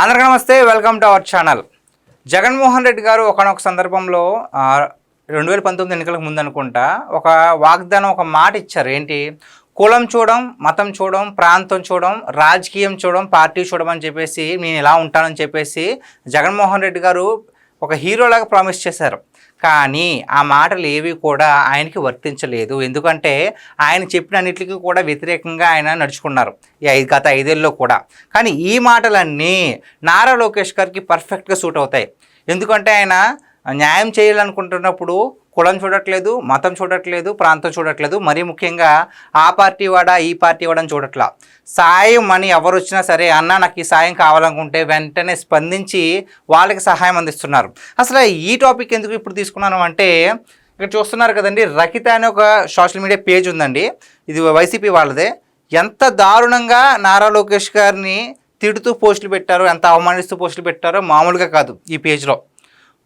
అందరికీ నమస్తే, welcome to our channel. Jaganmohan Reddy గారు ఒకనొక సందర్భంలో 2019 ఎన్నికలకు ముందు అనుకుంటా ఒక వాగ్దానం, ఒక మాట ఇచ్చారు. ఏంటి? కులం చూడడం, మతం చూడడం, ప్రాంతం చూడడం, రాజకీయం చూడడం, పార్టీ చూడడం అని చెప్పేసి నేను ఇలా ఉంటానని చెప్పేసి జగన్మోహన్ రెడ్డి గారు ఒక హీరోలాగా ప్రామిస్ చేశారు. కానీ ఆ మాటలు ఏవి కూడా ఆయనకి వర్తించలేదు. ఎందుకంటే ఆయన చెప్పిన అన్నిటికీ కూడా వ్యతిరేకంగా ఆయన నడుచుకున్నారు గత 5 ఏళ్ళలో కూడా. కానీ ఈ మాటలన్నీ నారా లోకేష్ గారికి పర్ఫెక్ట్గా సూట్ అవుతాయి. ఎందుకంటే ఆయన న్యాయం చేయాలనుకుంటున్నప్పుడు కులం చూడట్లేదు, మతం చూడట్లేదు, ప్రాంతం చూడట్లేదు, మరీ ముఖ్యంగా ఆ పార్టీ వాడా ఈ పార్టీ వాడని చూడట్లా. సాయం అని ఎవరు వచ్చినా సరే, అన్న నాకు ఈ సాయం కావాలనుకుంటే వెంటనే స్పందించి వాళ్ళకి సహాయం అందిస్తున్నారు. అసలు ఈ టాపిక్ ఎందుకు ఇప్పుడు తీసుకున్నాను అంటే, ఇక్కడ చూస్తున్నారు కదండి, రకిత అనే ఒక సోషల్ మీడియా పేజ్ ఉందండి. ఇది వైసీపీ వాళ్ళదే. ఎంత దారుణంగా నారా లోకేష్ గారిని తిడుతూ పోస్టులు పెట్టారో, ఎంత అవమానిస్తూ పోస్టులు పెట్టారో మామూలుగా కాదు. ఈ పేజ్లో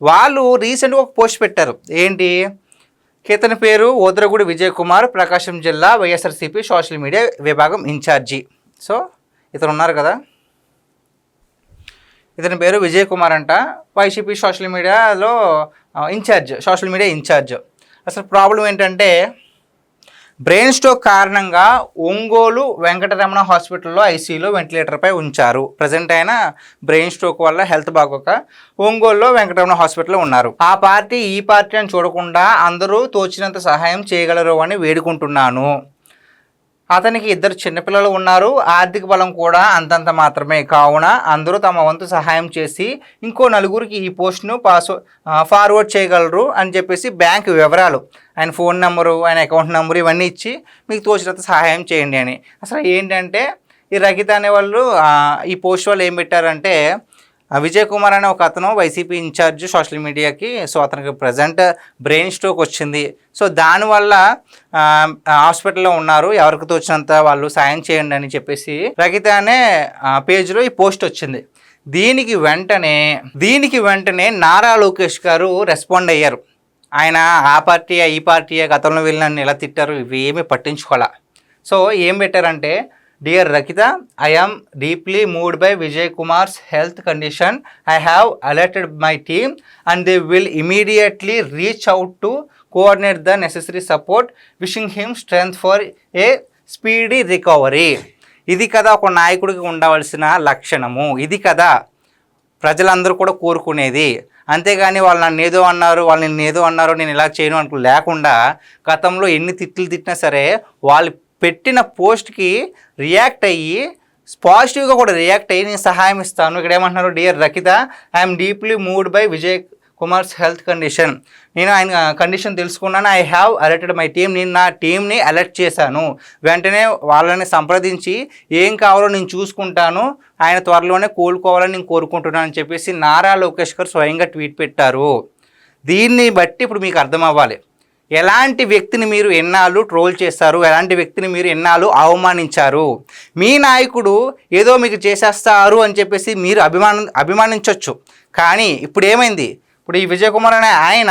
వాళ్ళు రీసెంట్గా ఒక పోస్ట్ పెట్టారు. ఏంటి? ఇతని పేరు ఓద్రగూడి విజయ్ కుమార్, ప్రకాశం జిల్లా వైఎస్ఆర్సీపీ సోషల్ మీడియా విభాగం ఇన్ఛార్జి. సో ఇతను ఉన్నారు కదా, ఇతని పేరు విజయ్ కుమార్ అంట, వైసీపీ సోషల్ మీడియాలో సోషల్ మీడియా ఇన్ఛార్జ్. అసలు ప్రాబ్లం ఏంటంటే, బ్రెయిన్ స్ట్రోక్ కారణంగా ఒంగోలు వెంకటరమణ హాస్పిటల్లో ఐసీయూలో వెంటిలేటర్పై ఉంచారు. ప్రజెంట్ ఆయన బ్రెయిన్ స్ట్రోక్ వల్ల హెల్త్ బాగోక ఒంగోలులో వెంకటరమణ హాస్పిటల్లో ఉన్నారు. ఆ పార్టీ ఈ పార్టీ అని చూడకుండా అందరూ తోచినంత సహాయం చేయగలరు అని వేడుకుంటున్నాను. అతనికి 2 చిన్నపిల్లలు ఉన్నారు. ఆర్థిక బలం కూడా అంతంత మాత్రమే. కావున అందరూ తమ వంతు సహాయం చేసి ఇంకో 4గురికి ఈ పోస్ట్ను ఫార్వర్డ్ చేయగలరు అని చెప్పేసి బ్యాంక్ వివరాలు, ఆయన ఫోన్ నెంబరు, ఆయన అకౌంట్ నెంబరు ఇవన్నీ ఇచ్చి మీకు తోచినంత సహాయం చేయండి అని. అసలు ఏంటంటే, ఈ రకిత అనే వాళ్ళు ఈ పోస్ట్ వాళ్ళు ఏం పెట్టారంటే, విజయ్ కుమార్ అనే ఒక అతను వైసీపీ ఇన్ఛార్జ్ సోషల్ మీడియాకి. సో అతనికి ప్రజెంట్ బ్రెయిన్ స్ట్రోక్ వచ్చింది. సో దానివల్ల హాస్పిటల్లో ఉన్నారు, ఎవరికి తోచినంత వాళ్ళు సాయం చేయండి అని చెప్పేసి రకిత అనే పేజ్లో ఈ పోస్ట్ వచ్చింది. దీనికి వెంటనే నారా లోకేష్ గారు రెస్పాండ్ అయ్యారు. ఆయన ఆ పార్టీ ఈ పార్టీ గతంలో వెళ్ళినన్ను ఎలా తిట్టారు, ఇవి ఏమీ పట్టించుకోవాలా. సో ఏం పెట్టారంటే, Dear Rakita, I am deeply moved by Vijay Kumar's health condition. I have alerted my team and they will immediately reach out to coordinate the necessary support. Wishing him strength for a speedy recovery. ఇది కదా ఒక నాయకుడికి ఉండవలసిన లక్షణము. ఇది కదా ప్రజలందరూ కూడా కోరుకునేది. అంతేగాని వాళ్ళు నన్ను ఏదో అన్నారు, వాళ్ళు నిన్ను ఏదో అన్నారు, నేను ఇలా చేయను అనుకో లేకుండా, గతంలో ఎన్ని తిట్లు తిట్టినా సరే వాళ్ళు పెట్టిన పోస్ట్కి రియాక్ట్ అయ్యి, పాజిటివ్గా కూడా రియాక్ట్ అయ్యి నేను సహాయం ఇస్తాను. ఇక్కడ ఏమంటున్నారు, dear Rakita, I'm deeply moved by Vijay Kumar's health condition. నేను ఆయన కండిషన్ తెలుసుకున్నాను. I have alerted my team. నేను నా టీంని అలర్ట్ చేశాను. వెంటనే వాళ్ళని సంప్రదించి ఏం కావాలో నేను చూసుకుంటాను, ఆయన త్వరలోనే కోలుకోవాలని నేను కోరుకుంటున్నాను అని చెప్పేసి నారా లోకేష్ గారు స్వయంగా ట్వీట్ పెట్టారు. దీన్ని బట్టి ఇప్పుడు మీకు అర్థం అవ్వాలి, ఎలాంటి వ్యక్తిని మీరు ఎన్నాళ్ళు ట్రోల్ చేస్తారు, ఎలాంటి వ్యక్తిని మీరు ఎన్నాళ్ళు అవమానించారు. మీ నాయకుడు ఏదో మీకు చేసేస్తారు అని చెప్పేసి మీరు అభిమానించవచ్చు. కానీ ఇప్పుడు ఏమైంది? ఇప్పుడు ఈ విజయ్ కుమార్ అనే ఆయన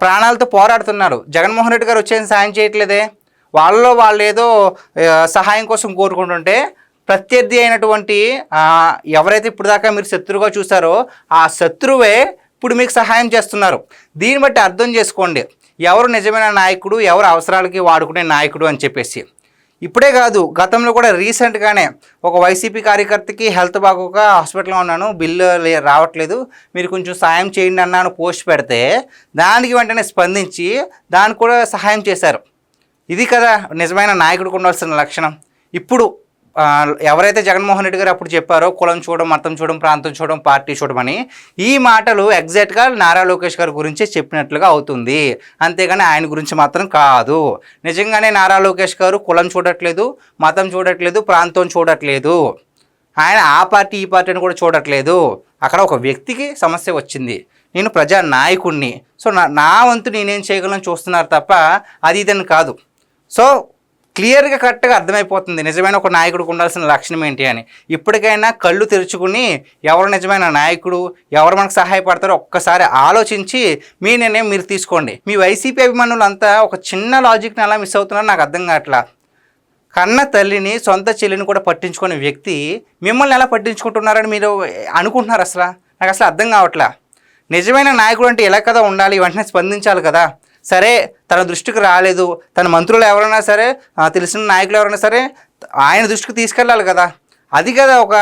ప్రాణాలతో పోరాడుతున్నాడు. జగన్మోహన్ రెడ్డి గారు వచ్చేసి సాయం చేయట్లేదే. వాళ్ళు ఏదో సహాయం కోసం కోరుకుంటుంటే, ప్రత్యర్థి అయినటువంటి ఎవరైతే ఇప్పుడు దాకా మీరు శత్రువుగా చూసారో ఆ శత్రువే ఇప్పుడు మీకు సహాయం చేస్తున్నారు. దీన్ని బట్టి అర్థం చేసుకోండి, ఎవరు నిజమైన నాయకుడు, ఎవరు అవసరాలకి వాడుకునే నాయకుడు అని చెప్పేసి. ఇప్పుడే కాదు, గతంలో కూడా రీసెంట్గానే ఒక వైసీపీ కార్యకర్తకి హెల్త్ బాగోక హాస్పిటల్లో ఉన్నాను, బిల్లు రావట్లేదు, మీరు కొంచెం సాయం చేయండి అన్నాను పోస్ట్ పెడితే దానికి వెంటనే స్పందించి దానికి కూడా సహాయం చేశారు. ఇది కదా నిజమైన నాయకుడికి ఉండాల్సిన లక్షణం. ఇప్పుడు ఎవరైతే జగన్మోహన్ రెడ్డి గారు అప్పుడు చెప్పారో కులం చూడడం, మతం చూడడం, ప్రాంతం చూడడం, పార్టీ చూడమని, ఈ మాటలు ఎగ్జాక్ట్గా నారా లోకేష్ గారి గురించి చెప్పినట్లుగా అవుతుంది. అంతేగాని ఆయన గురించి మాత్రం కాదు. నిజంగానే నారా లోకేష్ గారు కులం చూడట్లేదు, మతం చూడట్లేదు, ప్రాంతం చూడట్లేదు, ఆయన ఆ పార్టీ ఈ పార్టీ అని కూడా చూడట్లేదు. అక్కడ ఒక వ్యక్తికి సమస్య వచ్చింది, నేను ప్రజా నాయకుడిని, సో నా వంతు నేనేం చేయగలను చూస్తున్నారు తప్ప అది ఇదని కాదు. సో క్లియర్గా కరెక్ట్గా అర్థమైపోతుంది నిజమైన ఒక నాయకుడికి ఉండాల్సిన లక్షణం ఏంటి అని. ఇప్పటికైనా కళ్ళు తెరుచుకుని ఎవరు నిజమైన నాయకుడు, ఎవరు మనకు సహాయపడతారో ఒక్కసారి ఆలోచించి మీ నిర్ణయం మీరు తీసుకోండి. మీ వైసీపీ అభిమానులు అంతా ఒక చిన్న లాజిక్ని అలా మిస్ అవుతున్నారో నాకు అర్థం కావట్లా. కన్న తల్లిని సొంత చెల్లిని కూడా పట్టించుకునే వ్యక్తి మిమ్మల్ని ఎలా పట్టించుకుంటున్నారని మీరు అనుకుంటున్నారు? నాకు అసలు అర్థం కావట్లా. నిజమైన నాయకుడు అంటే ఎలా కదా ఉండాలి, వెంటనే స్పందించాలి కదా. సరే తన దృష్టికి రాలేదు, తన మంత్రులు ఎవరైనా సరే, తెలిసిన నాయకులు ఎవరైనా సరే ఆయన దృష్టికి తీసుకెళ్ళాలి కదా. అది కదా ఒక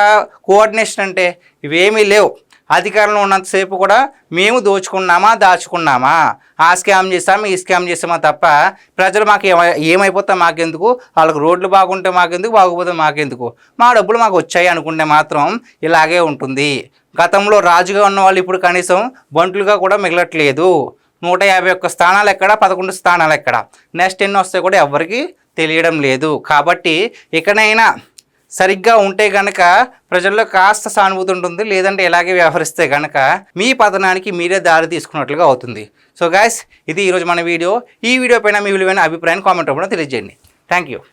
కోఆర్డినేషన్ అంటే. ఇవేమీ లేవు. అధికారంలో ఉన్నంతసేపు కూడా మేము దోచుకున్నామా దాచుకున్నామా, ఆ స్కామ్ చేస్తామా ఈ స్కామ్ చేస్తామా తప్ప ప్రజలు మాకు ఏమైపోతాం మాకెందుకు, వాళ్ళకి రోడ్లు బాగుంటే మాకెందుకు, బాగుపోతే మాకెందుకు, మా డబ్బులు మాకు వచ్చాయి అనుకుంటే మాత్రం ఇలాగే ఉంటుంది. గతంలో రాజుగా ఉన్న వాళ్ళు ఇప్పుడు కనీసం బంటులుగా కూడా మిగలట్లేదు. 151 స్థానాలు ఎక్కడ, 11 స్థానాలు ఎక్కడ, నెక్స్ట్ ఎన్ని వస్తాయి కూడా ఎవరికి తెలియడం లేదు. కాబట్టి ఇకనైనా సరిగ్గా ఉంటే కనుక ప్రజల్లో కాస్త సానుభూతి ఉంటుంది. లేదంటే ఇలాగే వ్యవహరిస్తే కనుక మీ పతనానికి మీరే దారి తీసుకున్నట్లుగా అవుతుంది. సో గైస్, ఇది ఈరోజు మన వీడియో. ఈ వీడియో పైన మీ విలువైన అభిప్రాయాన్ని కామెంట్ రూపంలో తెలియజేయండి. Thank you.